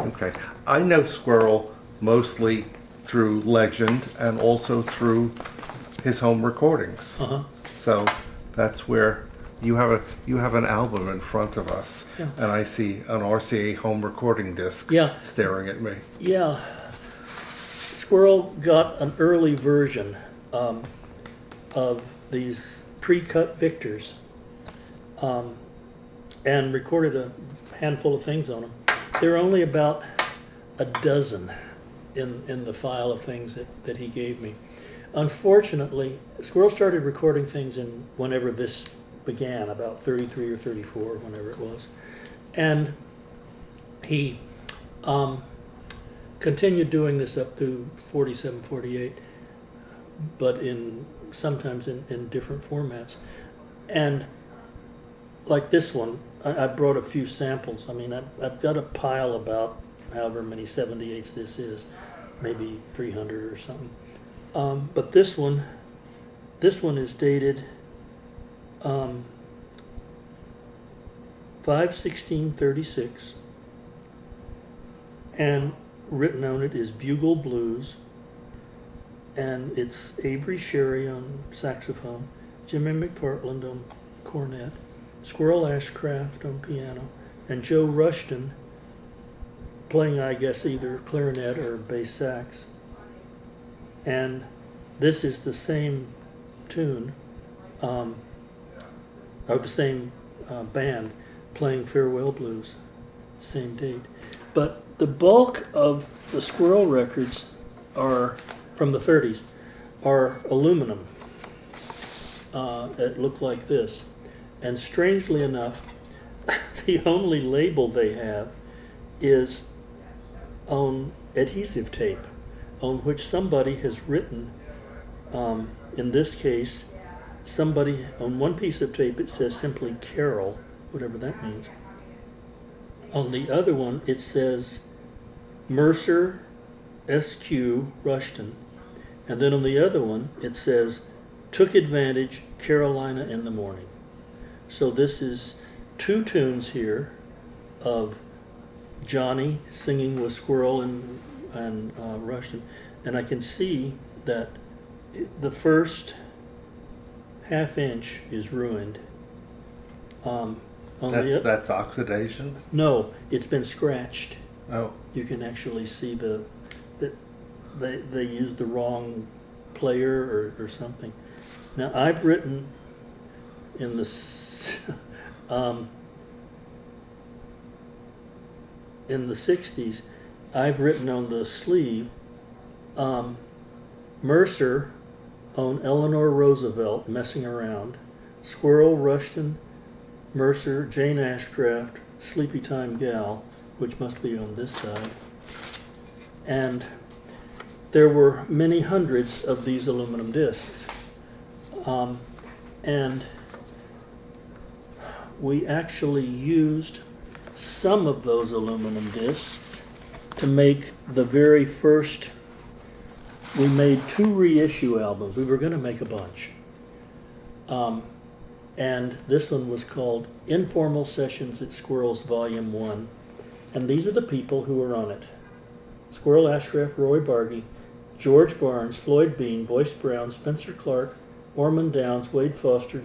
Okay. I know Squirrel mostly through legend and also through his home recordings. Uh-huh. So that's where you have an album in front of us, Yeah. and I see an RCA home recording disc Yeah. staring at me. Yeah. Squirrel got an early version of these pre-cut Victors and recorded a handful of things on them. There are only about a dozen in the file of things that he gave me. Unfortunately, Squirrel started recording things in whenever this began, about 33 or 34, whenever it was. And he continued doing this up to 47, 48, but sometimes in different formats. And like this one, I brought a few samples. I mean, I've got a pile about however many 78s this is, /maybe 300 or something. But this one is dated 5/16/36, and written on it is Bugle Blues, and it's Avery Sherry on saxophone, Jimmy McPartland on cornet, Squirrel Ashcraft on piano, and Joe Rushton playing, I guess, either clarinet or bass sax. And this is the same tune, or the same band playing Farewell Blues, same date. But the bulk of the Squirrel records are from the 30s, are aluminum. It looked like this. And strangely enough, the only label they have is on adhesive tape, on which somebody has written, in this case, somebody, on one piece of tape it says simply Carol, whatever that means. On the other one it says Mercer SQ Rushton. And then on the other one it says Took Advantage Carolina in the Morning. So this is two tunes here of Johnny singing with Squirrel and Rushton. And I can see that the first half inch is ruined. That's oxidation? No, it's been scratched. Oh. You can actually see that they used the wrong player or something. Now I've written in the in the 60s, I've written on the sleeve Mercer on Eleanor Roosevelt Messing Around, Squirrel, Rushton, Mercer, Jane Ashcraft, Sleepy Time Gal, which must be on this side. And there were many hundreds of these aluminum discs. And we actually used some of those aluminum discs to make the very first. We made 2 reissue albums. We were going to make a bunch. And this one was called Informal Sessions at Squirrel's Volume 1. And these are the people who were on it. Squirrel Ashcraft, Roy Bargy, George Barnes, Floyd Bean, Boyce Brown, Spencer Clark, Ormond Downs, Wade Foster,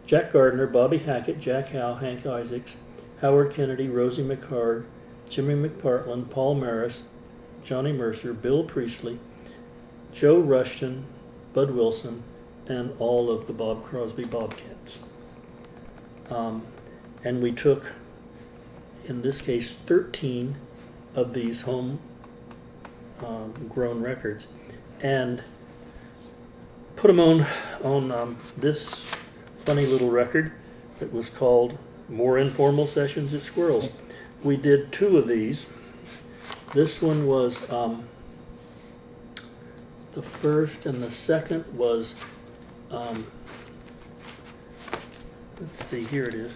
Jack Gardner, Bobby Hackett, Jack Howe, Hank Isaacs, Howard Kennedy, Rosie McHarg, Jimmy McPartland, Paul Maris, Johnny Mercer, Bill Priestley, Joe Rushton, Bud Wilson, and all of the Bob Crosby Bobcats. And we took, in this case, 13 of these home grown records and put them on this funny little record that was called More Informal Sessions at Squirrel's. We did 2 of these. This one was the first, and the second was let's see, here it is,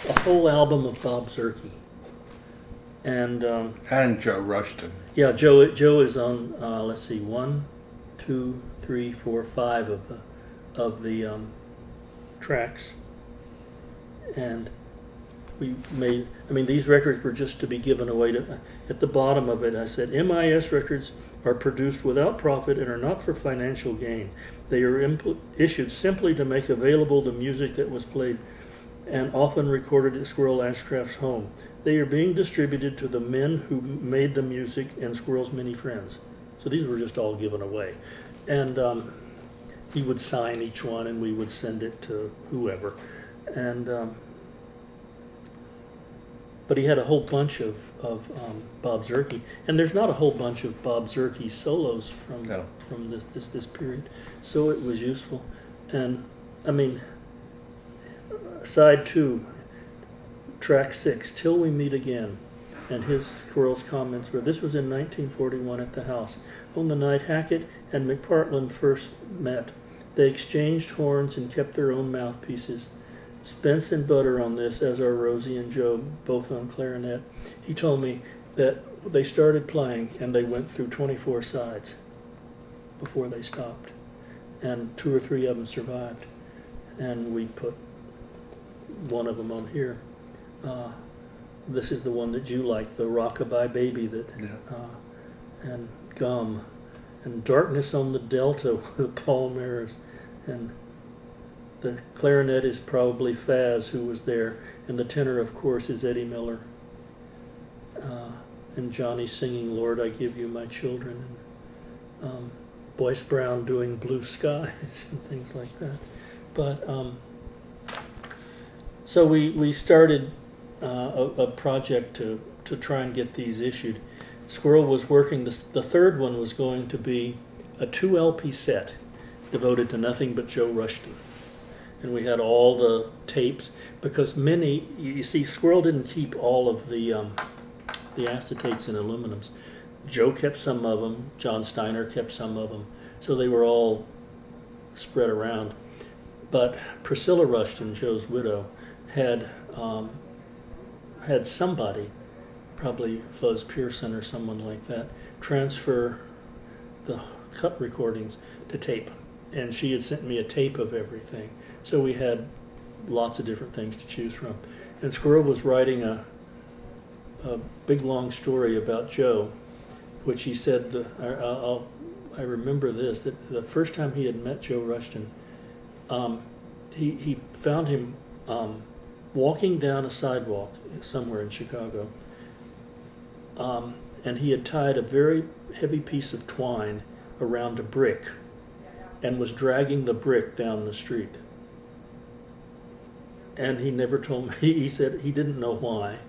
a whole album of Bob Zerke. And Joe Rushton. Yeah, Joe is on. Let's see, 1, 2, 3, 4, 5 of the tracks, and we made, I mean, these records were just to be given away. At the bottom of it, I said, MIS records are produced without profit and are not for financial gain. They are issued simply to make available the music that was played and often recorded at Squirrel ASHCRAFT's home. They are being distributed to the men who made the music and Squirrel's many friends. So these were just all given away. And he would sign each one and we would send it to whoever. And but he had a whole bunch of Bob Zerke, and there's not a whole bunch of Bob Zerke solos from this period, so it was useful. And I mean, side 2, track 6, Till We Meet Again, and his Squirrel's comments were, this was in 1941 at the house. On the night Hackett and McPartland first met, they exchanged horns and kept their own mouthpieces. Spence and Butter on this, as are Rosie and Joe, both on clarinet. He told me that they started playing and they went through 24 sides before they stopped. And 2 or 3 of them survived. And we put one of them on here. This is the one that you like, the Rockabye Baby, that, and Gum, and Darkness on the Delta with Paul Maris, and the clarinet is probably Faz, who was there, and the tenor, of course, is Eddie Miller. And Johnny singing "Lord, I Give You My Children," and Boyce Brown doing "Blue Skies" and things like that. But so we started a project to try and get these issued. Squirrel was working. The third one was going to be a 2 LP set devoted to nothing but Joe Rushton. And we had all the tapes, because many, you see, Squirrel didn't keep all of the acetates and aluminums. Joe kept some of them, John Steiner kept some of them, so they were all spread around. But Priscilla Rushton, Joe's widow, had somebody, probably Fuzz Pearson or someone like that, transfer the cut recordings to tape. And she had sent me a tape of everything. So we had lots of different things to choose from. And Squirrel was writing a big long story about Joe, which he said, I remember this, that the first time he had met Joe Rushton, he found him walking down a sidewalk somewhere in Chicago, and he had tied a very heavy piece of twine around a brick and was dragging the brick down the street. And he never told me, he said he didn't know why,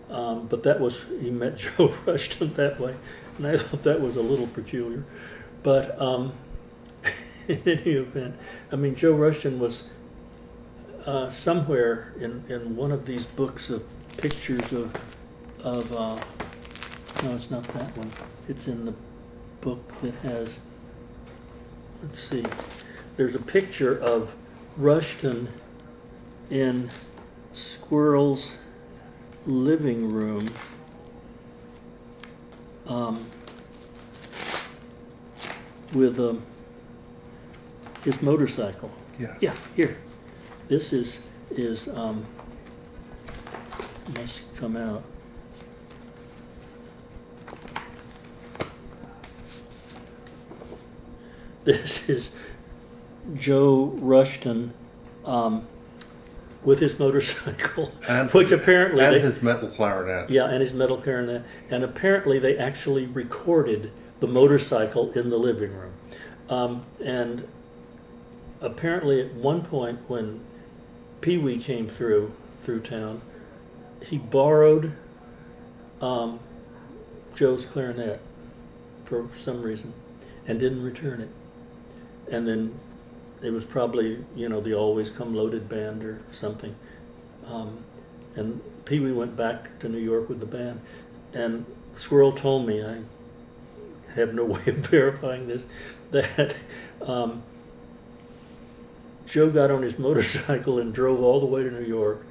but that was, he met Joe Rushton that way, and I thought that was a little peculiar. But in any event, I mean, Joe Rushton was somewhere in one of these books of pictures of no, it's not that one. It's in the book that has, let's see, there's a picture of Rushton in Squirrel's living room, with his motorcycle. Yeah, here. This is must come out. This is Joe Rushton with his motorcycle, and which apparently his metal clarinet. Yeah, and his metal clarinet, and apparently they actually recorded the motorcycle in the living room, and apparently at one point when Pee Wee came through town, he borrowed Joe's clarinet for some reason and didn't return it. And then it was probably, you know, the Always Come Loaded band or something. And Pee Wee went back to New York with the band. And Squirrel told me, I have no way of verifying this, that Joe got on his motorcycle and drove all the way to New York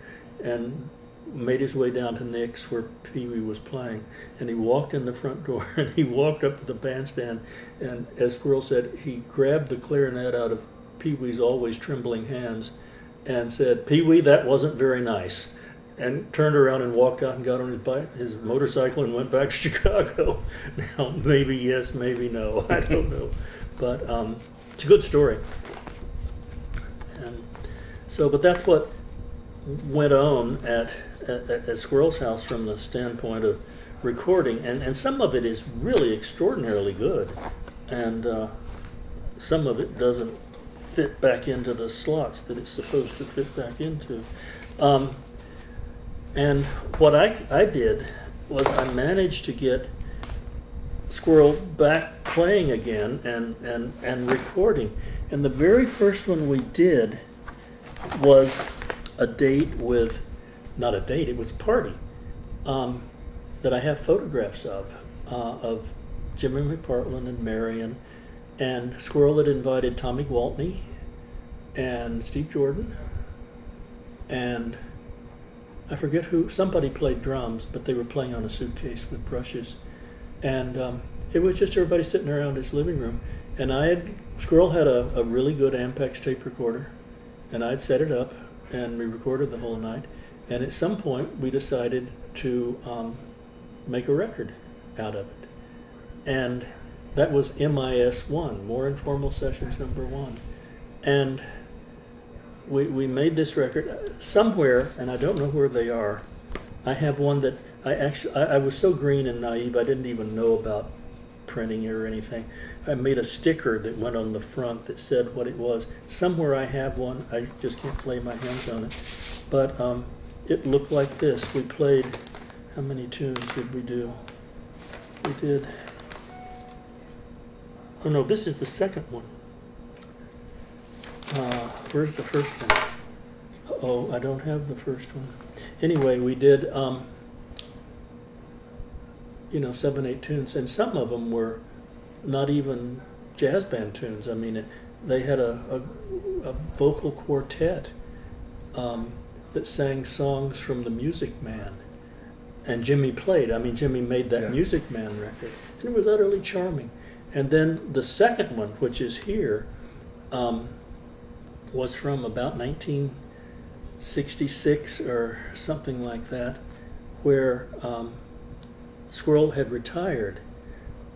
and made his way down to Nick's where Pee Wee was playing, and he walked in the front door and he walked up to the bandstand, and as Squirrel said, he grabbed the clarinet out of Pee Wee's always trembling hands and said, "Pee Wee, that wasn't very nice." and turned around and walked out and got on his motorcycle and went back to Chicago. Now, maybe yes, maybe no, I don't know. But it's a good story. And so, but that's what went on at Squirrel's house from the standpoint of recording. And some of it is really extraordinarily good. And some of it doesn't fit back into the slots that it's supposed to fit back into. And what I did was I managed to get Squirrel back playing again and recording. And the very first one we did was a date with, not a date, it was a party that I have photographs of Jimmy McPartland and Marion. And Squirrel had invited Tommy Gwaltney and Steve Jordan, and I forget who, somebody played drums, but they were playing on a suitcase with brushes. And it was just everybody sitting around his living room. And Squirrel had a really good Ampex tape recorder, and I'd set it up, and we recorded the whole night. And at some point, we decided to make a record out of it. And that was MIS1, More Informal Sessions #1. And we made this record somewhere, and I don't know where they are. I have one that I was so green and naive, I didn't even know about printing or anything. I made a sticker that went on the front that said what it was. Somewhere I have one, I just can't lay my hands on it. But it looked like this. We played, how many tunes did we do? We did, oh no, this is the second one. Where's the first one? Oh, I don't have the first one. Anyway, we did, 7, 8 tunes, and some of them were not even jazz band tunes. I mean, they had a vocal quartet that sang songs from the Music Man, and Jimmy played. I mean, Jimmy made that Music Man record, and it was utterly charming. And then the second one, which is here, was from about 1966 or something like that, where Squirrel had retired,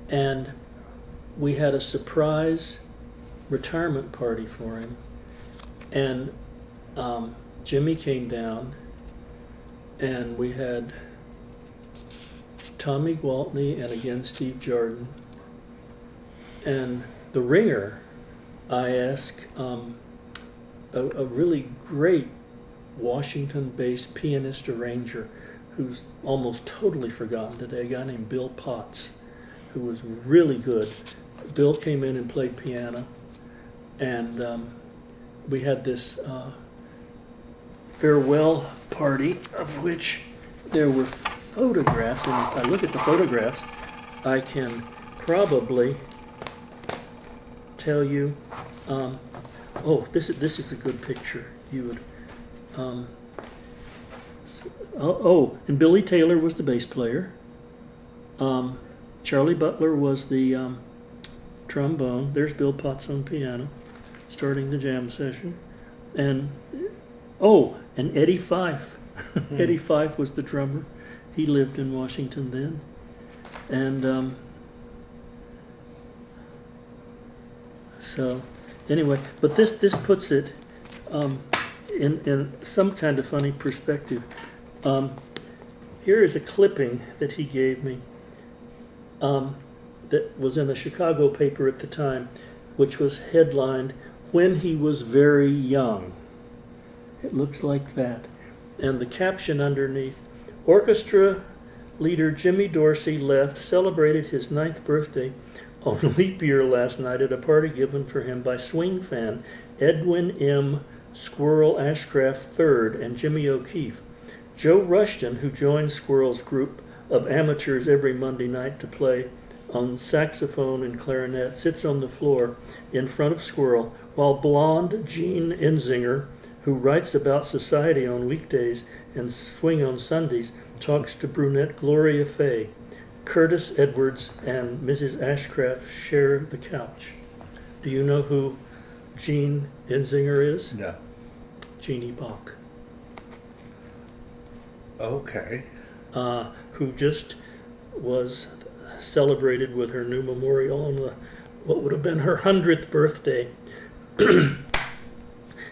and we had a surprise retirement party for him, and Jimmy came down, and we had Tommy Gwaltney and again Steve Jordan. And the ringer, I asked a really great Washington-based pianist arranger who's almost totally forgotten today, a guy named Bill Potts, who was really good. Bill came in and played piano, and we had this farewell party of which there were photographs, and if I look at the photographs, I can probably tell you, oh, this is a good picture. You would, and Billy Taylor was the bass player. Charlie Butler was the trombone. There's Bill Potts on piano, starting the jam session. And, and Eddie Fife. Eddie Fife was the drummer. He lived in Washington then. And so anyway, but this puts it in some kind of funny perspective. Here is a clipping that he gave me that was in a Chicago paper at the time, which was headlined, "When He Was Very Young." It looks like that. And the caption underneath, "Orchestra leader Jimmy Dorsey celebrated his 9th birthday on leap year last night at a party given for him by swing fan Edwin M. Squirrel Ashcraft III and Jimmy O'Keefe. Joe Rushton, who joins Squirrel's group of amateurs every Monday night to play on saxophone and clarinet, sits on the floor in front of Squirrel, while blonde Gene Enzinger, who writes about society on weekdays and swing on Sundays, talks to brunette Gloria Fay. Curtis Edwards and Mrs. Ashcraft share the couch." Do you know who Gene Enzinger is? No. Jeannie Bach. Okay. who just was celebrated with her new memorial on what would have been her 100th birthday.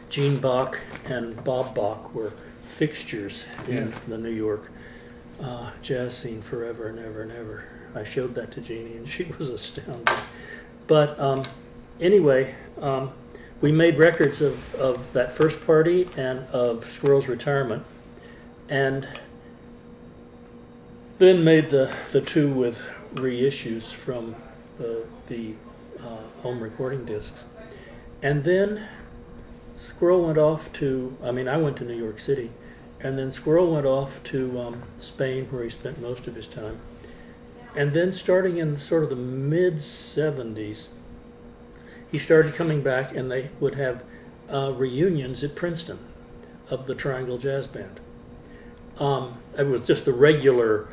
Gene Bach and Bob Bach were fixtures in the New York jazz scene forever and ever and ever. I showed that to Jeannie, and she was astounded. But anyway, we made records of that first party and of Squirrel's retirement, and then made the two with reissues from the home recording discs. And then Squirrel went off to, I went to New York City, and then Squirrel went off to Spain, where he spent most of his time. And then starting in sort of the mid-70s, he started coming back, and they would have reunions at Princeton of the Triangle Jazz Band. It was just the regular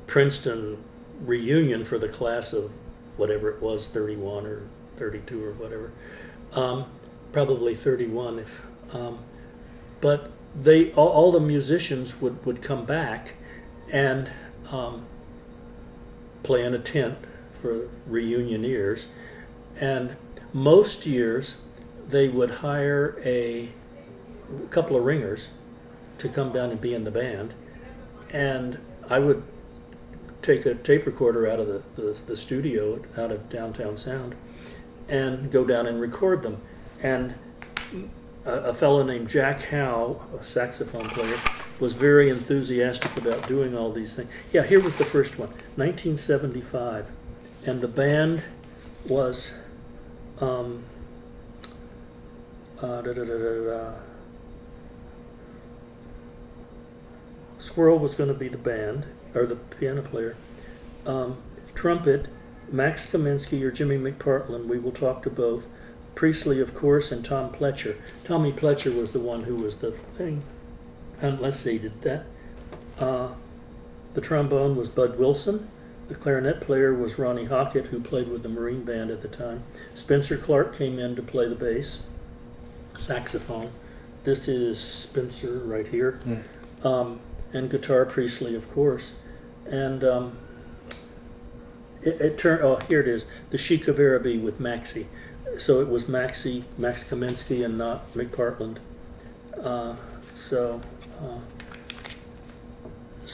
Princeton reunion for the class of whatever it was, 31 or 32 or whatever. Probably 31 if, but they, all the musicians would come back and play in a tent for reunioneers, and most years they would hire a couple of ringers to come down and be in the band, and I would take a tape recorder out of the studio out of Downtown Sound and go down and record them. And a fellow named Jack Howe, a saxophone player, was very enthusiastic about doing all these things. Yeah, here was the first one, 1975. And the band was Squirrel was going to be the band, or the piano player. Trumpet, Max Kaminsky or Jimmy McPartland, we will talk to both. Priestley, of course, and Tom Pletcher. Tommy Pletcher was the one who was the thing. And let's see, did that? The trombone was Bud Wilson. The clarinet player was Ronnie Hockett, who played with the Marine Band at the time. Spencer Clark came in to play the bass. Saxophone. This is Spencer right here. And guitar, Priestley, of course. And it turned, oh, here it is, the Sheik of Araby with Maxie. So it was Max Kaminsky and not McPartland. So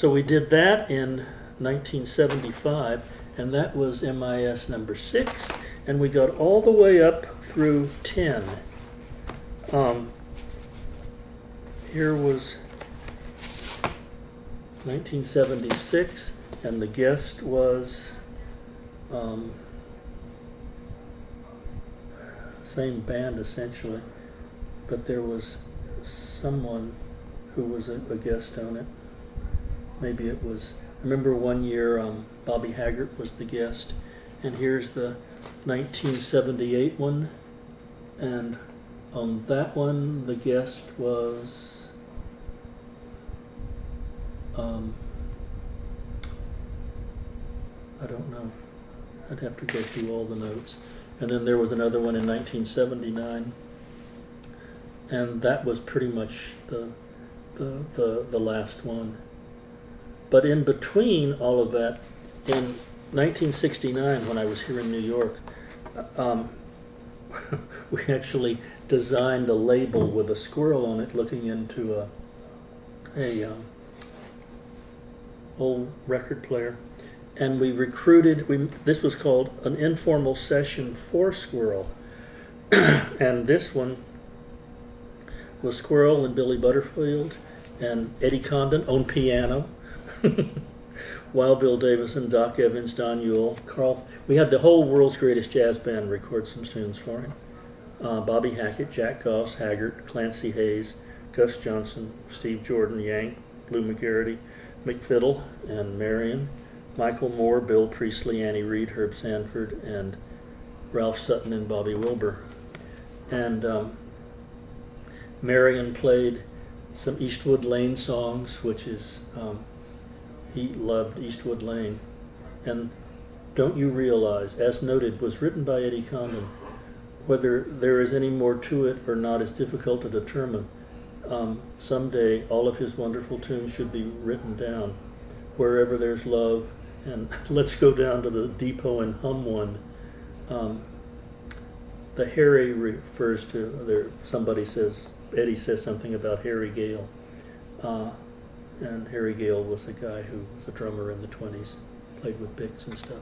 we did that in 1975, and that was MIS number 6, and we got all the way up through 10. Here was 1976, and the guest was same band essentially, but there was someone who was a guest on it. Maybe it was, I remember one year Bobby Haggart was the guest, and here's the 1978 one, and on that one the guest was I don't know, I'd have to go through all the notes. And then there was another one in 1979, and that was pretty much the last one. But in between all of that, in 1969, when I was here in New York, we actually designed a label with a squirrel on it looking into a old record player. And we recruited, this was called an informal session for Squirrel. And this one was Squirrel and Billy Butterfield and Eddie Condon on piano. Wild Bill Davison, Doc Evans, Don Ewell, Carl. We had the whole world's greatest jazz band record some tunes for him. Bobby Hackett, Jack Goss, Haggart, Clancy Hayes, Gus Johnson, Steve Jordan, Yank, Lou McGarity, McFiddle, and Marion. Michael Moore, Bill Priestley, Annie Reed, Herb Sanford, and Ralph Sutton and Bobby Wilbur. And Marion played some Eastwood Lane songs, which is, he loved Eastwood Lane. And Don't You Realize, as noted, was written by Eddie Condon. Whether there is any more to it or not is difficult to determine. someday all of his wonderful tunes should be written down. Wherever there's love, and let's go down to the depot and hum one. The Harry refers to, somebody says, Eddie says something about Harry Gale. And Harry Gale was a guy who was a drummer in the 20s, played with Bix and stuff.